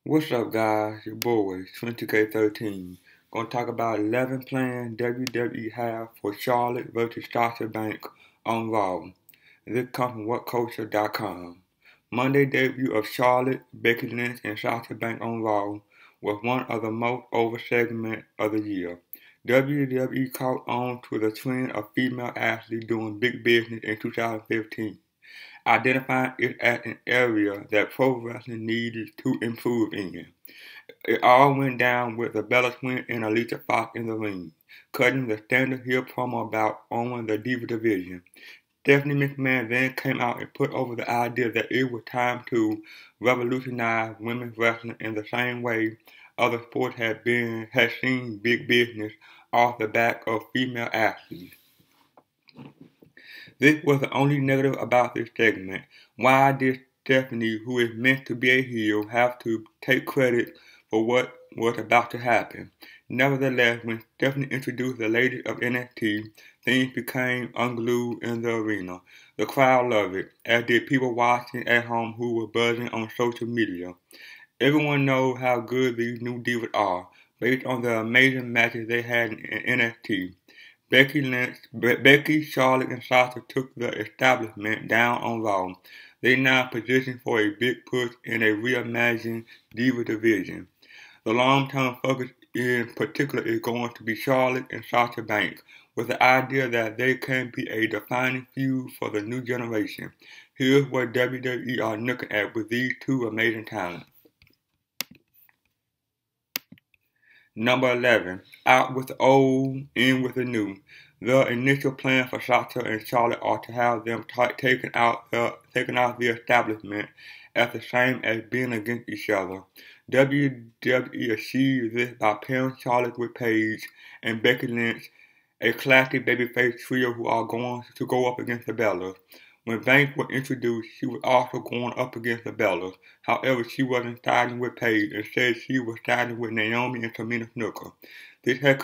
What's up, guys? Your boys, 20K13. Gonna talk about 11 plans WWE have for Charlotte versus Sasha Banks on Raw. This comes from WhatCulture.com. Monday debut of Charlotte, Becky Lynch, and Sasha Banks on Raw was one of the most over segments of the year. WWE caught on to the trend of female athletes doing big business in 2015, identifying it as an area that pro wrestling needed to improve in. It all went down with the Bella Twin and Alicia Fox in the ring, cutting the standard heel promo about owning the Diva division. Stephanie McMahon then came out and put over the idea that it was time to revolutionize women's wrestling in the same way other sports had seen big business off the back of female athletes. This was the only negative about this segment. Why did Stephanie, who is meant to be a heel, have to take credit for what was about to happen? Nevertheless, when Stephanie introduced the ladies of NXT, things became unglued in the arena. The crowd loved it, as did people watching at home who were buzzing on social media. Everyone knows how good these new divas are, based on the amazing matches they had in NXT. Becky, Charlotte, and Sasha took the establishment down on Raw. They now positioned for a big push in a reimagined Diva division. The long-term focus in particular is going to be Charlotte and Sasha Banks, with the idea that they can be a defining feud for the new generation. Here's what WWE are looking at with these two amazing talents. Number 11. Out with the old, in with the new. The initial plan for Sasha and Charlotte are to have them taken out the establishment as the same as being against each other. WWE achieved this by pairing Charlotte with Paige and Becky Lynch, a classic babyface trio who are going to go up against the Bellas. When Banks was introduced, she was also going up against the Bellas. However, she wasn't siding with Paige. Instead, she was siding with Naomi and Tamina Snuka. This had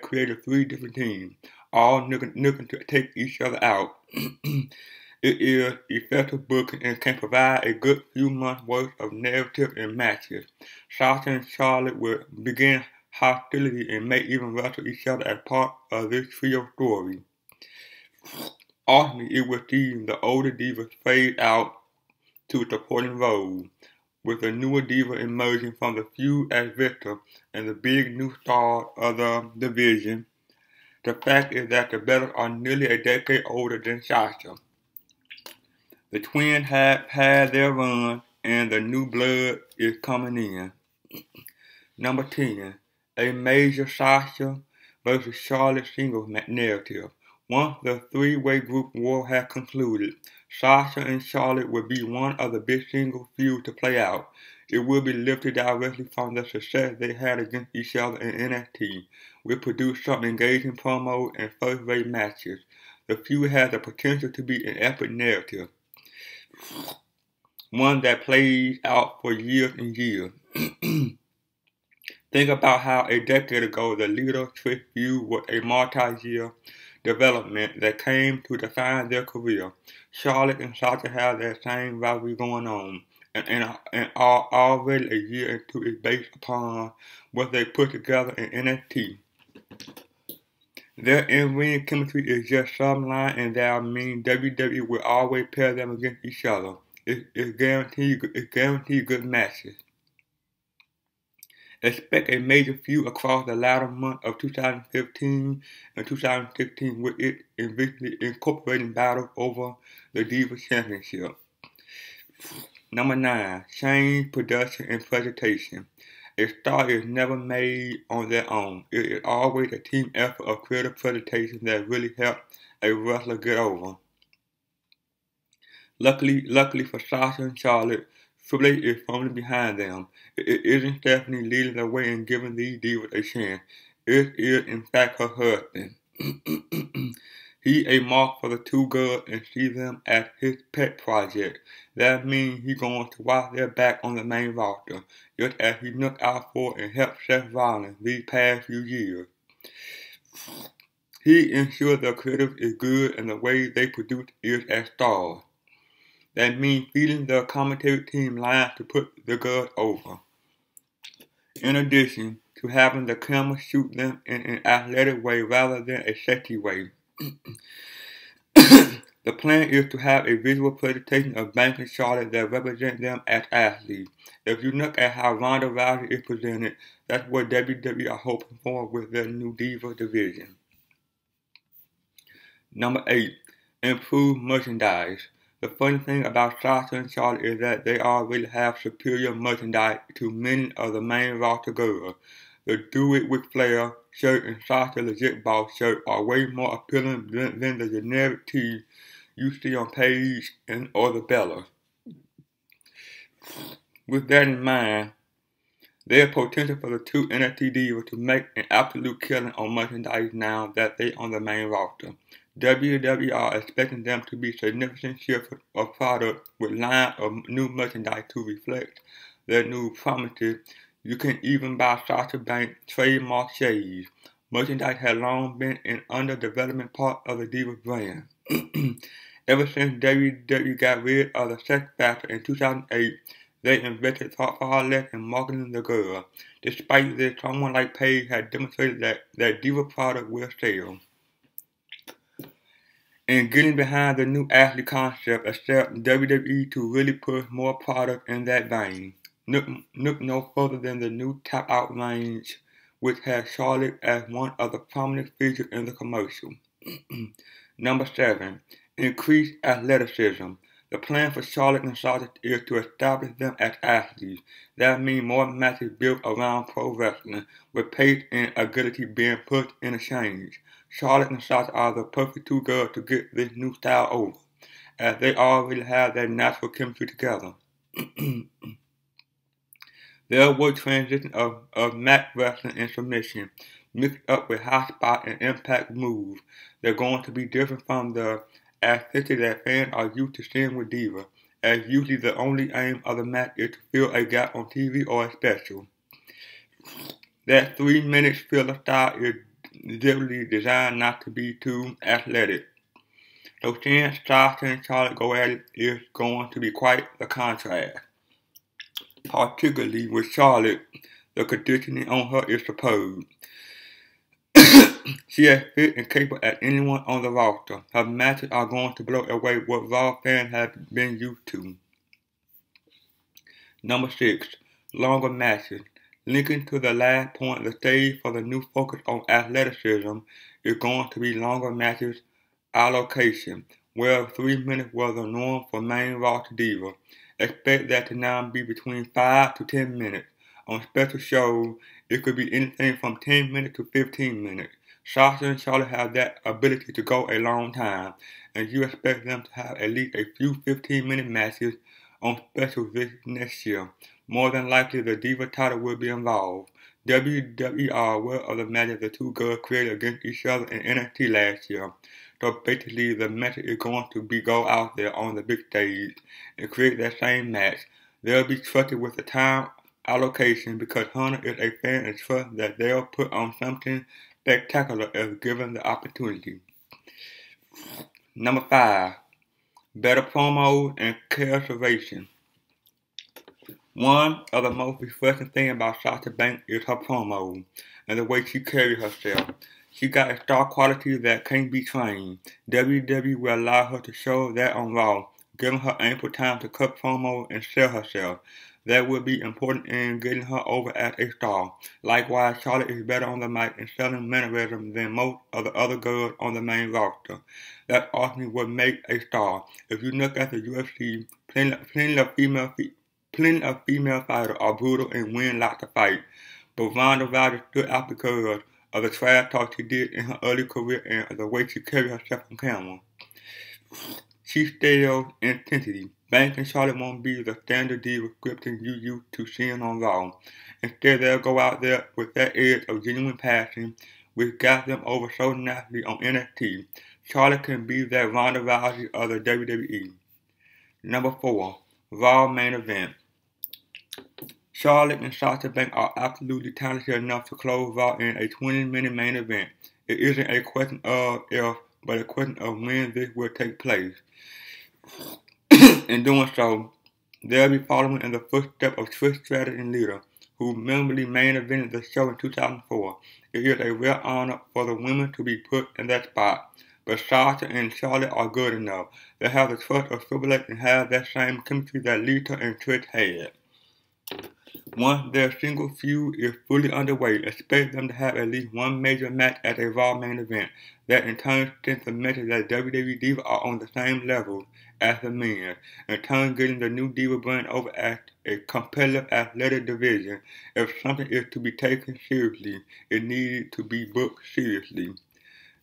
created three different teams, all looking to take each other out. It is effective booking and can provide a good few months' worth of narrative and matches. Sasha and Charlotte will begin hostility and may even wrestle each other as part of this trio story. Ultimately, it would see the older divas fade out to a supporting role, with the newer diva emerging from the feud as victor and the big new star of the division. The fact is that the Bellas are nearly a decade older than Sasha. The twins have had their run, and the new blood is coming in. Number 10. A major Sasha versus Charlotte singles narrative. Once the three-way group war had concluded, Sasha and Charlotte would be one of the big single feuds to play out. It will be lifted directly from the success they had against each other in NXT. Will produce some engaging promos and first-rate matches. The feud has the potential to be an epic narrative, one that plays out for years and years. Think about how a decade ago the Lita Trish feud was a multi-year development that came to define their career. Charlotte and Sasha have that same rivalry going on, and are already a year into it based upon what they put together in NXT. Their in-ring chemistry is just some line, and that means WWE will always pair them against each other. It's guaranteed good matches. Expect a major feud across the latter months of 2015 and 2016, with it eventually incorporating battles over the Diva Championship. Number 9. Change production and presentation. A star is never made on their own. It is always a team effort of creative presentation that really helps a wrestler get over. Luckily for Sasha and Charlotte, Triple H is firmly behind them. It isn't Stephanie leading the way and giving these divas a chance. It is, in fact, her husband. He a mark for the two girls and see them as his pet project. That means he's going to watch their back on the main roster, just as he looked out for and helped Seth Rollins these past few years. He ensures the creative is good and the way they produce is as stars. That means feeding the commentary team lines to put the girls over. In addition to having the camera shoot them in an athletic way rather than a sexy way. The plan is to have a visual presentation of Banks and Charlotte that represent them as athletes. If you look at how Ronda Rousey is presented, that's what WWE are hoping for with their new Diva division. Number 8. Improved merchandise. The funny thing about Sasha and Charlotte is that they already have superior merchandise to many of the main roster girls. The Do It with Flair shirt and Sasha Legit Boss shirt are way more appealing than the generic tee you see on Paige or the Bellas. With that in mind, there's potential for the two NXT Divas to make an absolute killing on merchandise now that they on the main roster. WWE are expecting them to be significant shifts of product with lines of new merchandise to reflect their new promises. You can even buy Sasha Banks trademark shades. Merchandise has long been an under-development part of the Diva brand. Ever since WWE got rid of the sex factor in 2008, they invested far less in marketing the girl. Despite this, someone like Paige has demonstrated that Diva product will sell. And getting behind the new athlete concept, expect WWE to really push more product in that vein. Look no further than the new Tap Out range, which has Charlotte as one of the prominent features in the commercial. Number 7. Increased athleticism. The plan for Charlotte and Sasha is to establish them as athletes. That means more matches built around pro wrestling, with pace and agility being put in exchange. Charlotte and Sasha are the perfect two girls to get this new style over, as they already have that natural chemistry together. Their work transition of mat wrestling and submission, mixed up with high spot and impact moves, they're going to be different from the aesthetic that fans are used to seeing with Diva, as usually the only aim of the match is to fill a gap on TV or a special. That 3-minute filler style is deliberately designed not to be too athletic. So seeing Sasha and Charlotte go at it is going to be quite the contrast. Particularly with Charlotte, the conditioning on her is superb. She is fit and capable as anyone on the roster. Her matches are going to blow away what Raw fans have been used to. Number 6. Longer matches. Linking to the last point, the stage for the new focus on athleticism is going to be longer matches allocation, where 3 minutes was the norm for main roster Diva. Expect that to now be between 5 to 10 minutes. On special shows, it could be anything from 10 minutes to 15 minutes. Sasha and Charlotte have that ability to go a long time, and you expect them to have at least a few 15-minute matches on specials this next year. More than likely, the Diva title will be involved. WWE are aware of the matches the two girls created against each other in NXT last year. So basically, the message is going to be go out there on the big stage and create that same match. They'll be trusted with the time allocation because Hunter is a fan and trusts that they'll put on something spectacular if given the opportunity. Number 5. Better promos and characterization. One of the most refreshing things about Sasha Banks is her promo and the way she carries herself. She got a star quality that can't be trained. WWE will allow her to show that on Raw, giving her ample time to cut promos and sell herself. That will be important in getting her over as a star. Likewise, Charlotte is better on the mic and selling mannerisms than most of the other girls on the main roster. That's ultimately what makes a star. If you look at the UFC, plenty of female fighters are brutal and win lots of fights. But Ronda Rousey stood out because of the trash talk she did in her early career and the way she carried herself on camera. She still intensity. Banks and Charlotte won't be the standard Diva scripting you used to seeing on Raw. Instead, they'll go out there with that edge of genuine passion, which got them over so naturally on NXT. Charlotte can be that Ronda Rousey of the WWE. Number 4. Raw main event. Charlotte and Sasha Banks are absolutely talented enough to close Raw in a 20-minute main event. It isn't a question of if, but a question of when this will take place. In doing so, they'll be following in the footsteps of Trish Stratus and Lita, who memorably main evented the show in 2004. It is a real honor for the women to be put in that spot. But Sasha and Charlotte are good enough. They have the trust of Triple H and have that same chemistry that Lita and Trish had. Once their single feud is fully underway, expect them to have at least one major match at a Raw main event. That in turn sends the message that WWE Divas are on the same level as the men, in turn getting the new Diva brand over as a competitive athletic division. If something is to be taken seriously, it needed to be booked seriously.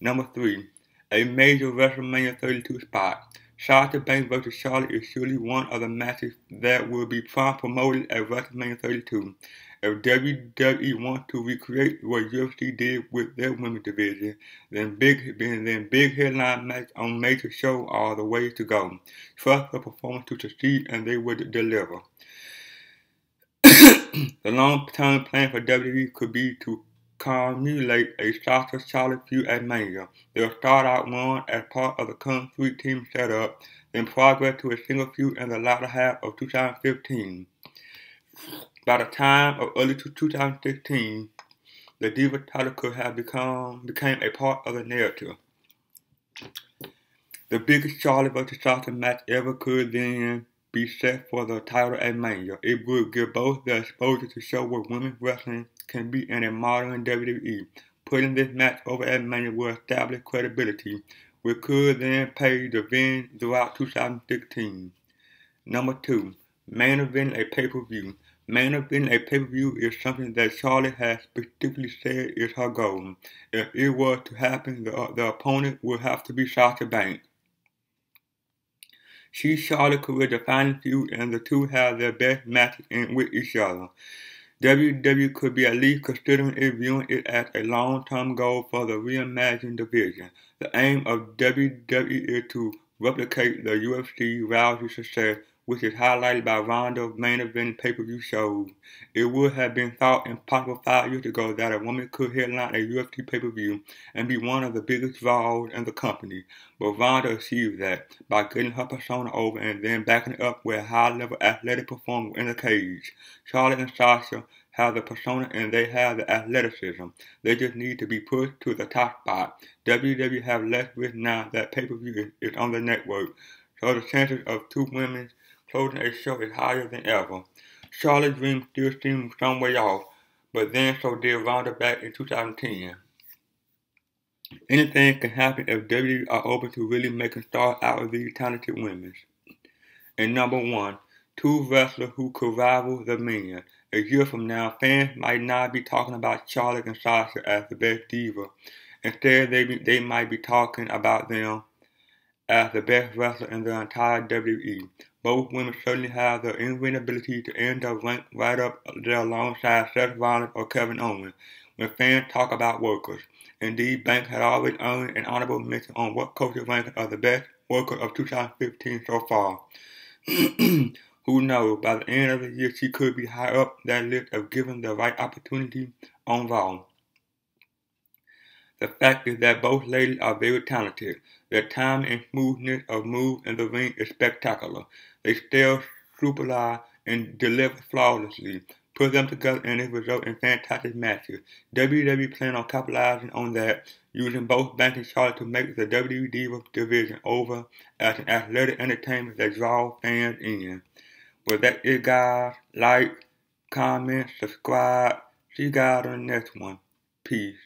Number 3. A major WrestleMania 32 spot. Sasha Banks vs. Charlotte is surely one of the matches that will be promoted at WrestleMania 32. If WWE wants to recreate what UFC did with their women's division, then big headline matches on major shows are the way to go. Trust the performance to succeed and they will deliver. The long-term plan for WWE could be to accumulate a Sasha Charlotte feud at Mania. They'll start out one as part of the current three-team setup, then progress to a single feud in the latter half of 2015. By the time of early 2016, the Diva title could have became a part of the narrative. The biggest Charlotte vs. Sasha match ever could then be set for the title at Mania. It would give both the exposure to show what women's wrestling can be in a modern WWE. Putting this match over at Mania will establish credibility, which could then pay dividends throughout 2016. Number 2. Main event a pay-per-view. Main event a pay-per-view is something that Charlotte has specifically said is her goal. If it were to happen, the opponent would have to be Sasha Banks. She's Charlotte's career-defining feud, and the two have their best matches with each other. WWE could be at least considering viewing it as a long-term goal for the reimagined division. The aim of WWE is to replicate the UFC Rousey success, which is highlighted by Ronda's main event pay-per-view shows. It would have been thought impossible 5 years ago that a woman could headline a UFC pay-per-view and be one of the biggest draws in the company. But Ronda achieved that by getting her persona over and then backing it up with a high-level athletic performance in the cage. Charlotte and Sasha have the persona and they have the athleticism. They just need to be pushed to the top spot. WWE have less risk now that pay-per-view is on the network, so the chances of two women closing a show is higher than ever. Charlotte's dream still seems some way off, but then so did Ronda back in 2010. Anything can happen if WWE are open to really making stars out of these talented women. And number 1, two wrestlers who could rival the men. A year from now, fans might not be talking about Charlotte and Sasha as the best diva. Instead, they might be talking about them as the best wrestler in the entire WWE. Both women certainly have the inevitability to end up ranked right up there alongside Seth Rollins or Kevin Owens when fans talk about workers. Indeed, Banks had already earned an honorable mention on What Culture ranking of the best worker of 2015 so far. Who knows, by the end of the year she could be high up that list if given the right opportunity on Raw. The fact is that both ladies are very talented. Their time and smoothness of moves in the ring is spectacular. They still supervise and deliver flawlessly. Put them together and it results in fantastic matches. WWE plans on capitalizing on that, using both Banks and Charlotte to make the WWE Diva division over as an athletic entertainment that draws fans in. Well, that is, guys. Like, comment, subscribe. See you guys on the next one. Peace.